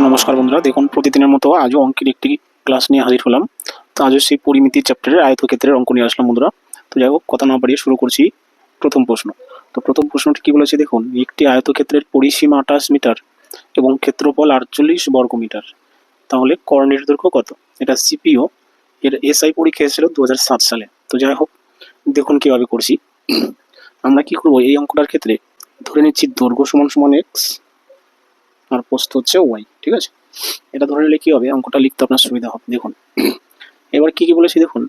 নমস্কার বন্ধুরা, দেখুন প্রতিদিনের মতো আজও অঙ্কের একটি ক্লাস নিয়ে হাজির হলাম। তো আজও সেই পরিমিতি চ্যাপ্টারের আয়তক্ষেত্রের অঙ্ক নিয়ে আসলাম বন্ধুরা। তো যাই হোক, কথা না বাড়িয়ে শুরু করছি প্রথম প্রশ্ন। তো প্রথম প্রশ্নটি কি বলেছে দেখুন, একটি আয়তক্ষেত্রের পরিসীমা 28 মিটার এবং ক্ষেত্রফল 48 বর্গ মিটার, তাহলে কর্ণের দৈর্ঘ্য কত? এটা সিপিও এর এসআই পরীক্ষা এসেছিল 2007 সালে। তো যাই হোক, দেখুন কিভাবে করছি। আমরা কি করবো, এই অঙ্কটার ক্ষেত্রে ধরে নিচ্ছি দৈর্ঘ্য সমান সমান এক্স আর প্রস্থ হচ্ছে ওয়াই। ঠিক আছে, এটা ধরে নিলে কি হবে, অঙ্কটা লিখতে আপনার সুবিধা হবে। দেখুন এবার কি কি বলেছি দেখুন,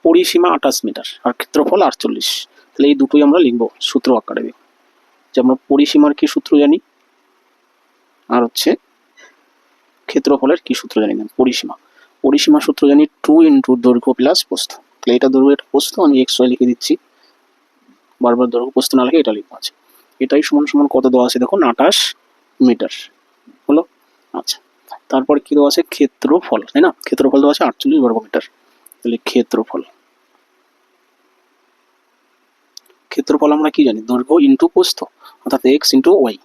পরিসীমা 28 মিটার আর ক্ষেত্রফল 48, তাহলে এই দুটোই আমরা লিখবো সূত্র আকারে। যে আমরা পরিসীমার কি সূত্র জানি আর হচ্ছে ক্ষেত্রফলের কি সূত্র জানি না। পরিসীমা সূত্র জানি 2 ইন্টু দৈর্ঘ্য প্লাস প্রস্থ। তাহলে এটা দৈর্ঘ্য, এটা প্রস্থ, আমি এক্স ওয়াই লিখে দিচ্ছি, বারবার দৈর্ঘ্য প্রস্থ না লিখে এটা লিখবো। আছে এটাই সমান সমান কত দেওয়া আছে দেখুন, 28 মিটার হলো। আচ্ছা, তারপর কি দেওয়া আছে, ক্ষেত্রফল, তাই না? ক্ষেত্রফল দেওয়া আছে 48 বর্গ মিটার। তাহলে ক্ষেত্রফল আমরা কি জানি, দৈর্ঘ্য ইন্টু প্রস্থ, অর্থাৎ এক্স ইন্টু ওয়াই,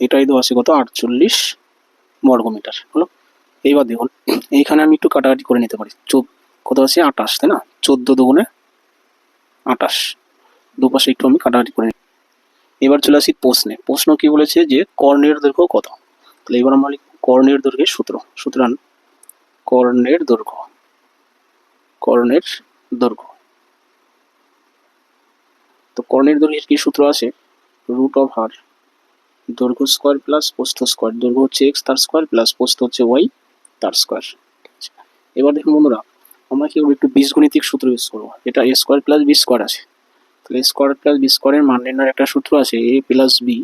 এটাই দেওয়া আছে কত, 48 বর্গ মিটার হলো। এইবার দেখুন, এইখানে আমি একটু কাটাকাটি করে নিতে পারি। কত আছে, 28, তাই না? 14 দুগুণে 28, দুপাশে একটু আমি কাটাকাটি করে নিই। এবার চলে আসি প্রশ্নে। প্রশ্ন কি বলেছে যে কর্ণের দৈর্ঘ্য কত। তাহলে এবার আমরা লিখব কর্ণের দৈর্ঘ্যের সূত্র। সুতরাং কর্ণের দৈর্ঘ্য তো কর্ণের দৈর্ঘ্যের কি সূত্র আছে, রুট অফ আর দৈর্ঘ্য স্কোয়ার প্লাস প্রস্থ স্কোয়ার। দৈর্ঘ্য হচ্ছে এক্স তার স্কোয়ার প্লাস প্রস্থ হচ্ছে ওয়াই তার স্কোয়ার। এবার দেখুন বন্ধুরা, আমরা কি করবো, একটু বীজগণিতিক সূত্র ইউজ করবো। এটা এ স্কোয়ার প্লাস বি স্কোয়ার আছে, তাহলে এ স্কোয়ার প্লাস বি স্কোয়ারের মান নির্ণয়ের একটা সূত্র আছে, এ প্লাস বি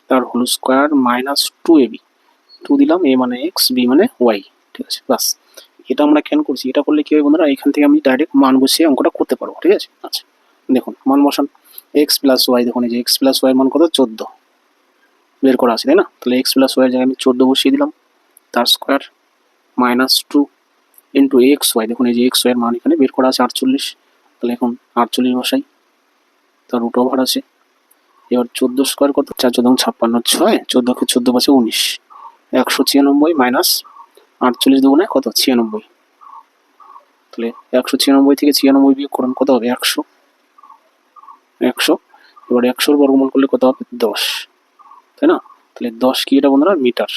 তার হোল স্কোয়ার মাইনাস 2ab। 2 দিলাম, এ মানে এক্স, বি মানে ওয়াই। ঠিক আছে, বাস। এটা আমরা কেন করছি, এটা করলে কি হয় বন্ধুরা, এখান থেকে আমি ডাইরেক্ট মান বসিয়ে অঙ্কটা করতে পারবো। ঠিক আছে, আচ্ছা দেখুন মান বসান। এক্স প্লাস ওয়াই, দেখুন এই যে এক্স প্লাস ওয়াই মান কত, 14 বের করা আছে, তাই না? তাহলে এক্স প্লাস ওয়াই জায়গায় আমি 14 বসিয়ে দিলাম, তার square minus 2 into x y, দেখুন এই যে এক্স ওয়াইয়ের মান এখানে বের করা আছে 48, তাহলে এখন 48 বসাই, তার রুট ওভার আছে। এবার 14 স্কোয়ার কত, 4 14 56, 6, 14 কে 14 পাশে 19, 196 মাইনাস 48 দুগুণে কত, 96। তাহলে 196 থেকে 96 বিয়োগ করুন, কত হবে, 100। এবার 100 বর্গমূল করলে কত হবে, 10, তাই না? তাহলে 10 কি এটা বন্ধুরা, মিটার,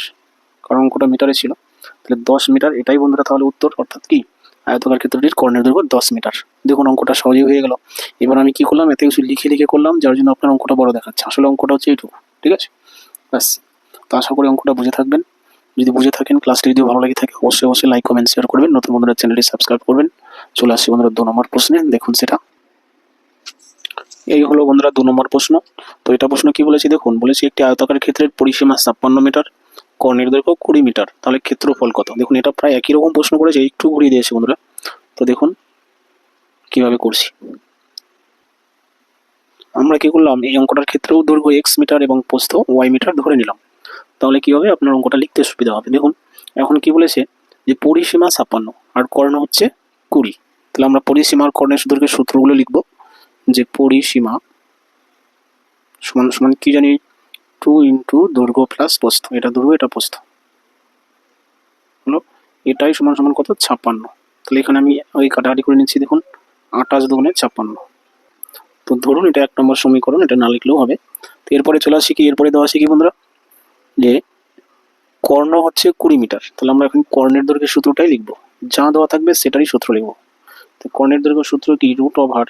কারণ অঙ্কটা মিটারে ছিল। তাহলে 10 মিটার, এটাই বন্ধুরা তাহলে উত্তর, অর্থাৎ কি আয়তকার ক্ষেত্রটির কর্ণের দৈর্ঘ্য 10 মিটার। দেখুন অঙ্কটা সহজেই হয়ে গেল। এবার আমি কি করলাম, এত কিছু লিখে করলাম, যার জন্য আপনার অঙ্কটা বড় দেখাচ্ছে। আসলে অঙ্কটা হচ্ছে এইটুকু। ঠিক আছে, ব্যাস। তো আশা করি অঙ্কটা বুঝে থাকবেন। যদি বুঝে থাকেন, ক্লাসটি যদি ভালো লাগে থাকে, অবশ্যই লাইক কমেন্ট শেয়ার করবেন। নতুন বন্ধুরা চ্যানেলটি সাবস্ক্রাইব করবেন। চলে আসছি বন্ধুরা 2 নম্বর প্রশ্নে। দেখুন সেটা এই হলো বন্ধুরা 2 নম্বর প্রশ্ন। তো এটা প্রশ্ন কি বলেছি দেখুন, বলেছি একটি আয়তাকার ক্ষেত্রের পরিসীমা 56 মিটার, কর্ণের দৈর্ঘ্য 20 মিটার, তাহলে ক্ষেত্রফল কত? দেখুন এটা প্রায় একই রকম প্রশ্ন করেছে, একটু ঘুরিয়ে দিয়েছে বন্ধুরা। তো দেখুন কিভাবে করছি। আমরা কি করলাম, এই অঙ্কটার ক্ষেত্রেও দৈর্ঘ্য এক্স মিটার এবং প্রস্থ ওয়াই মিটার ধরে নিলাম। তাহলে কি হবে, আপনার অঙ্কটা লিখতে সুবিধা হবে। দেখুন এখন কি বলেছে, যে পরিসীমা 56 আর কর্ণ হচ্ছে 20। তাহলে আমরা পরিসীমা আর কর্ণের দৈর্ঘ্যের সূত্রগুলো লিখব। যে পরিসীমা সমান সমান কি জানি, 2 ইন্টু দৈর্ঘ্য প্লাস প্রস্থ, এটা দৈর্ঘ্য এটা প্রস্থ হলো, এটাই সমান সমান কত, 56। তাহলে এখানে আমি ওই কাটাকাটি করে নিচ্ছি। দেখুন 28 দুগুণে 56। তো ধরুন এটা 1 নম্বর সমীকরণ, এটা না লিখলেও হবে। তো এরপরে চলে আসি কি, এরপরে দেওয়া আছে কি বন্ধুরা, যে কর্ণ হচ্ছে 20 মিটার। তাহলে আমরা এখন কর্ণের দৈর্ঘ্যের সূত্রটাই লিখবো, যা দেওয়া থাকবে সেটারই সূত্র লিখবো। তো কর্ণের দৈর্ঘ্য সূত্র কি, রুট ওভার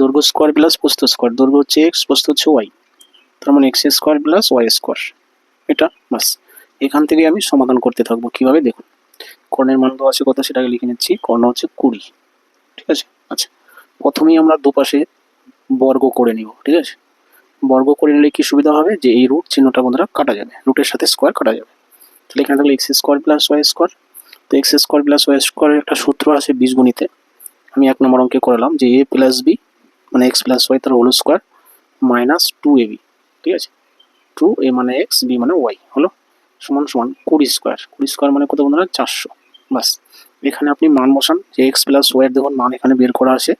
দৈর্ঘ্য স্কোয়ার প্লাস প্রস্থ স্কোয়ার। দৈর্ঘ্য হচ্ছে এক্স, প্রস্থ হচ্ছে ওয়াই, তার মানে x square plus y square. এটা বাস। এখান থেকে আমি সমাধান করতে থাকবো। কিভাবে দেখুন, কর্ণের মান দেওয়া আছে কত, সেটাকে লিখে নিচ্ছি। কর্ণ হচ্ছে 20। ঠিক আছে, আচ্ছা প্রথমেই আমরা দুপাশে বর্গ করে নিব। ঠিক আছে, বর্গ করে নিলে কি সুবিধা হবে, যে এই রুট চিহ্নটা বন্ধুরা কাটা যাবে, রুটের সাথে স্কোয়ার কাটা যাবে। তাহলে এখানে থাকলে x square plus y square. তো এক্স স্কোয়ার প্লাস ওয়াই স্কোয়ারের একটা সূত্র আছে বীজগণিতে, আমি 1 নম্বর অঙ্কে করলাম, যে এ প্লাস বি মানে এক্স প্লাস ওয়াই তার হোল স্কোয়ার মাইনাস 2ab। ঠিক আছে, 2a মানে এক্স, বি মানে ওয়াই হলো, সমান সমান 20 স্কোয়ার। 20 স্কোয়ার মানে কত বন্ধুরা, 400। বাস, এখানে আপনি মান বসান, যে এক্স প্লাস ওয়াইয়ের দেখুন মান এখানে বের করা আছে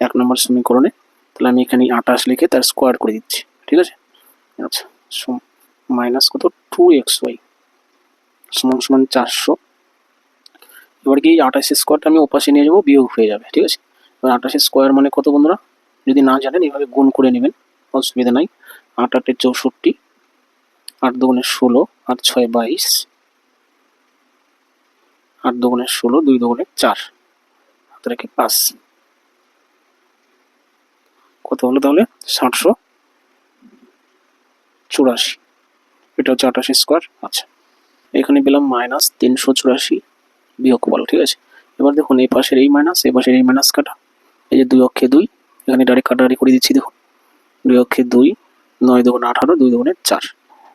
1 নম্বর সমীকরণে। তাহলে আমি এখানে 28 লিখে তার স্কোয়ার করে দিচ্ছি। ঠিক আছে, আচ্ছা মাইনাস কত 2xy সমান সমান 400। এবার কি 28 স্কোয়ারটা আমি ওপাশে নিয়ে যাবো, বিয়োগ হয়ে যাবে, ঠিক আছে। এবার 28 স্কোয়ার মানে কত বন্ধুরা, যদি না জানেন এইভাবে গুণ করে নেবেন, অসুবিধা নাই। 8 8 64, 8 2 16, 8 6 22, 8 2 16, 2 2 4, হাতে রেখে 5, কত হলো তাহলে 784। এটা হচ্ছে 28 স্কোয়ার। আচ্ছা, এখানে পেলাম মাইনাস 384 বিয়োগফল, ঠিক আছে। এবার দেখুন এই পাশের এই মাইনাস, এই পাশের এই মাইনাস কাটা, এই যে 2 অক্ষে 2, এখানে ডাইরেক্ট কাটাকাটি করে দিচ্ছি। দেখুন 2 অক্ষে 2, 9 2 18, 2 2 4,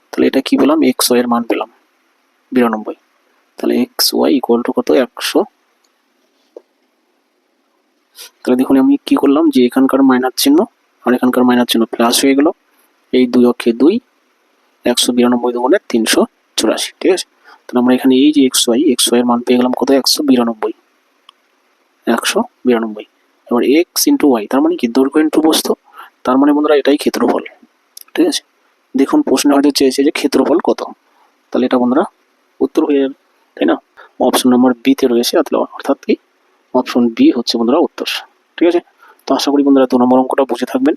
তাহলে এটা কি পেলাম, এক্স ওয়াই এর মান পেলাম 92। তাহলে এক্স ওয়াই ইকুয়াল টু কত 100। তাহলে দেখুন আমি কি করলাম, যে এখানকার মাইনাস চিহ্ন আর এখানকার মাইনাস চিহ্ন প্লাস হয়ে গেল। এই 2 অক্ষে 2, 192 দুগুণে 384, ঠিক আছে। তাহলে আমরা এখানে এই যে এক্স ওয়াই এর মান পেয়ে গেলাম কত 192। এবার এক্স ইন্টু ওয়াই, তার মানে কি দৈর্ঘ্য ইন্টু প্রস্থ, তার মানে বন্ধুরা এটাই ক্ষেত্রফল, ঠিক আছে। দেখুন প্রশ্নে হয়তো চেয়েছে যে ক্ষেত্রফল কত, তাহলে এটা বন্ধুরা উত্তর হয়ে যাবে, তাই না। অপশন নাম্বার বিতে রয়েছে, অর্থাৎ কি অপশন বি হচ্ছে বন্ধুরা উত্তর, ঠিক আছে। তো আশা করি বন্ধুরা 2 নম্বর অঙ্কটা বুঝে থাকবেন।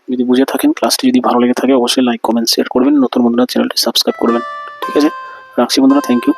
যদি বুঝে থাকেন, ক্লাসটি যদি ভালো লেগে থাকে অবশ্যই লাইক কমেন্ট শেয়ার করবেন, নতুন বন্ধুরা চ্যানেলটি সাবস্ক্রাইব করবেন, ঠিক আছে। রাখছি বন্ধুরা, থ্যাংক ইউ।